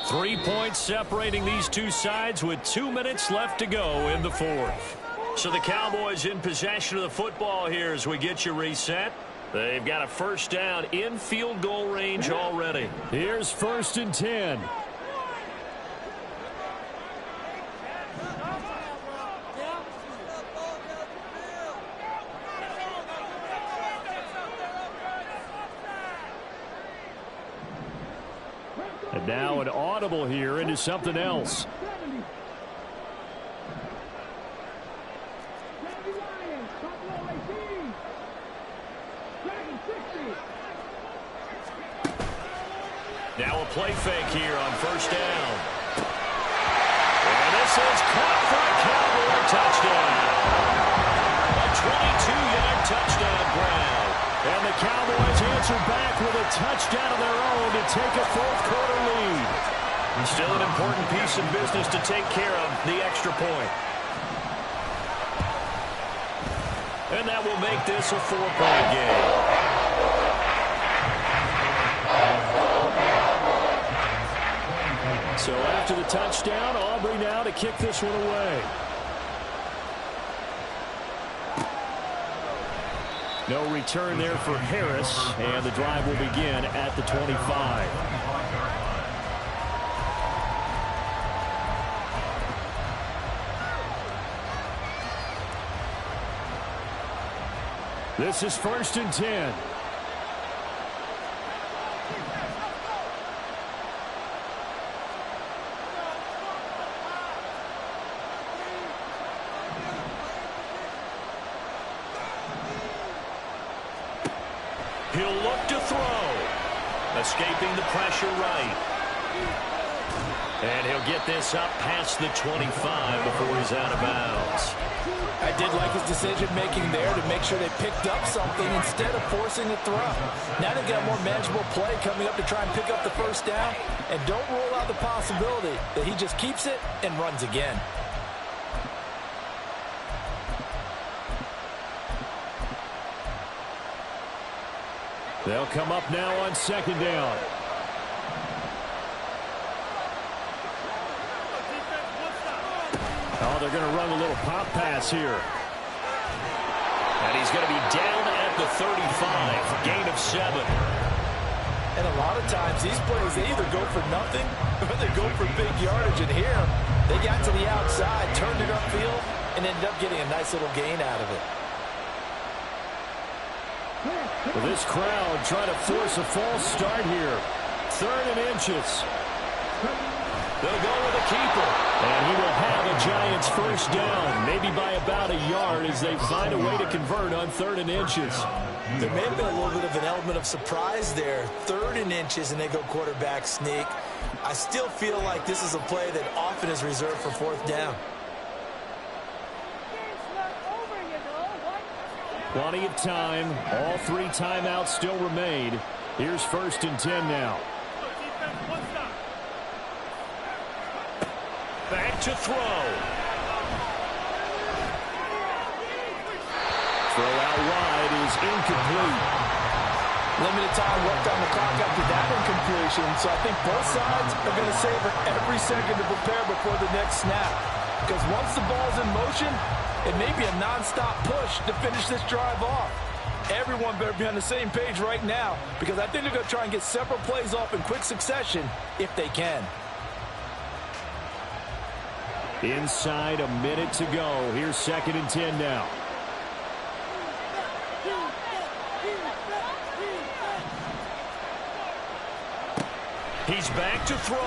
3 points separating these two sides with 2 minutes left to go in the 4th. So the Cowboys in possession of the football here as we get you reset. They've got a 1st down in field goal range already. Here's 1st and 10. And now an audible here into something else. Now a play fake here on 1st down. And this is caught for a Cowboy touchdown. A 22-yard touchdown grab. And the Cowboys answer back with a touchdown of their own to take a 4th-quarter lead. And still an important piece of business to take care of, the extra point. And that will make this a 4-point game. So after the touchdown, Aubrey now to kick this one away. No return there for Harris, and the drive will begin at the 25. This is 1st and 10. He'll look to throw. Escaping the pressure right. And he'll get this up past the 25 before he's out of bounds. I did like his decision-making there to make sure they picked up something instead of forcing a throw. Now they've got a more manageable play coming up to try and pick up the 1st down. And don't rule out the possibility that he just keeps it and runs again. They'll come up now on 2nd down. Oh, they're going to run a little pop pass here. And he's going to be down at the 35, gain of 7. And a lot of times these plays, they either go for nothing or they go for big yardage. And here, they got to the outside, turned it upfield, and ended up getting a nice little gain out of it. Well, this crowd trying to force a false start here. 3rd and inches. They'll go with a keeper. And he will have a Giants 1st down, maybe by about a yard as they find a way to convert on 3rd and inches. There may have been a little bit of an element of surprise there. 3rd and inches, and they go quarterback sneak. I still feel like this is a play that often is reserved for 4th down. Plenty of time. All 3 timeouts still remain. Here's 1st and 10 now. Back to throw. Throw out wide is incomplete. Limited time left on the clock after that incompletion, so I think both sides are going to savor every second to prepare before the next snap. Because once the ball's in motion, it may be a non-stop push to finish this drive off. Everyone better be on the same page right now because I think they're going to try and get several plays off in quick succession if they can. Inside a minute to go. Here's 2nd and 10 now. He's back to throw.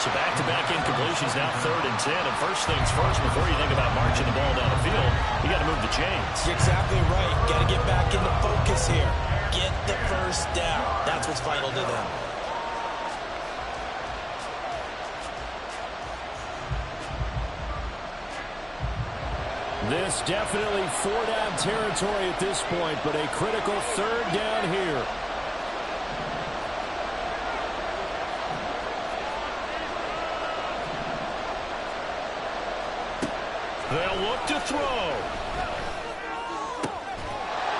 So back-to-back incompletions, now 3rd and 10. And first things first, before you think about marching the ball down the field, you got to move the chains. You're exactly right. Got to get back into focus here. Get the first down. That's what's vital to them. This definitely 4-down territory at this point, but a critical 3rd down here. They'll look to throw.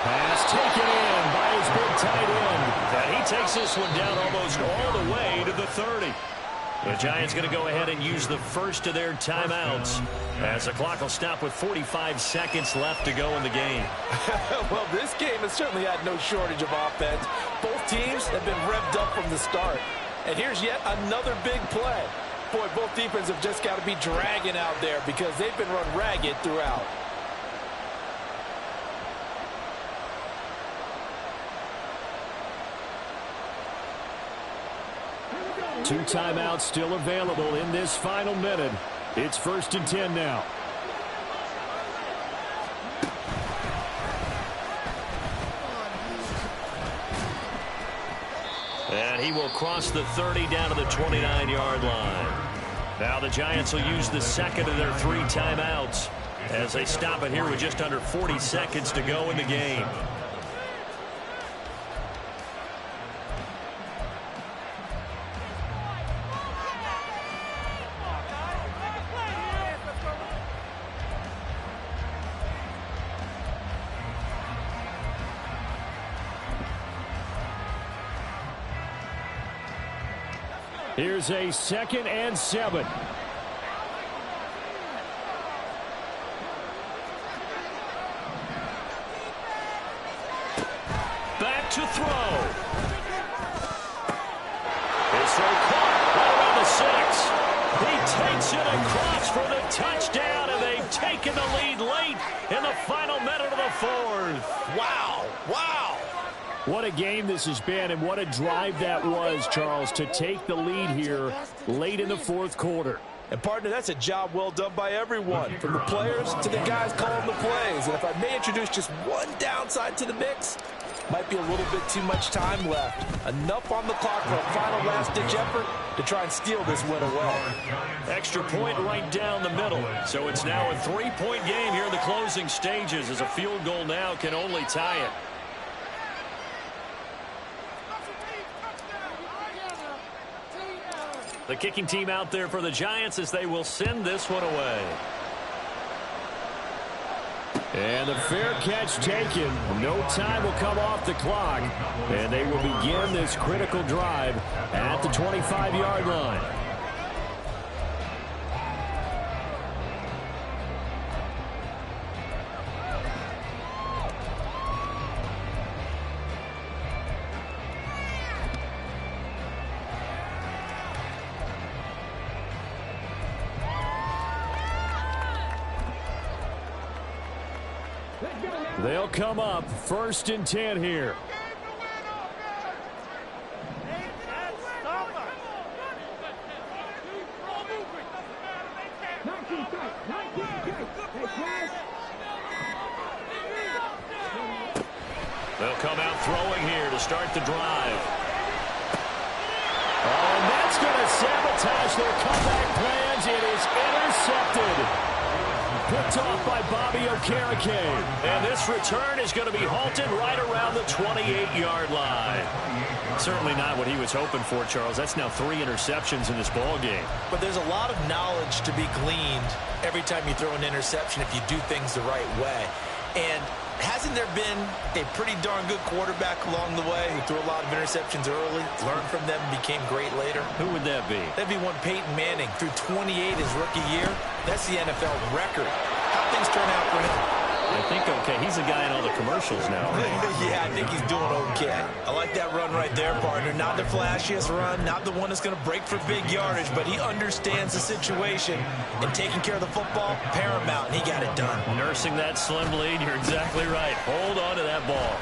Pass taken in by his big tight end. And he takes this one down almost all the way to the 30. The Giants going to go ahead and use the first of their timeouts as the clock will stop with 45 seconds left to go in the game. Well, this game has certainly had no shortage of offense. Both teams have been revved up from the start. And here's yet another big play. Boy, both defenses have just got to be dragging out there because they've been run ragged throughout. Two timeouts still available in this final minute. It's 1st and 10 now. And he will cross the 30 down to the 29-yard line. Now the Giants will use the 2nd of their 3 timeouts as they stop it here with just under 40 seconds to go in the game. Here's a 2nd and 7. Back to throw. His throw caught right around the 6. He takes it across for the touchdown, and they've taken the lead late in the final minute of the 4th. Wow. Wow. What a game this has been, and what a drive that was, Charles, to take the lead here late in the 4th quarter. And, partner, that's a job well done by everyone, from the players to the guys calling the plays. And if I may introduce just one downside to the mix, might be a little bit too much time left. Enough on the clock for a final last-ditch effort to try and steal this win away. Extra point right down the middle. So it's now a 3-point game here in the closing stages, as a field goal now can only tie it. The kicking team out there for the Giants as they will send this one away. And the fair catch taken. No time will come off the clock. And they will begin this critical drive at the 25-yard line. They'll come up 1st and 10 here. They'll come out throwing here to start the drive. Oh, and that's going to sabotage their comeback plans. It is intercepted. Picked off by Bobby Okereke. And this return is going to be halted right around the 28-yard line. Certainly not what he was hoping for, Charles. That's now 3 interceptions in this ball game. But there's a lot of knowledge to be gleaned every time you throw an interception if you do things the right way. And has hasn't there been a pretty darn good quarterback along the way who threw a lot of interceptions early, learned from them, and became great later? Who would that be? That'd be one Peyton Manning. Threw 28 his rookie year. That's the NFL record. How'd things turn out for him? I think okay. He's a guy in all the commercials now. Yeah, I think he's doing okay. I like that run right there, partner. Not the flashiest run, not the one that's going to break for big yardage, but he understands the situation, and taking care of the football, paramount, and he got it done. Nursing that slim lead, you're exactly right. Hold on to that ball.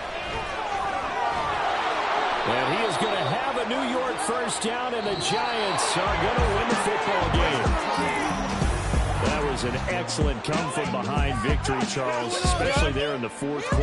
And he is going to have a New York first down, and the Giants are going to win the football game. That was an excellent come-from-behind victory, Charles, especially there in the fourth quarter.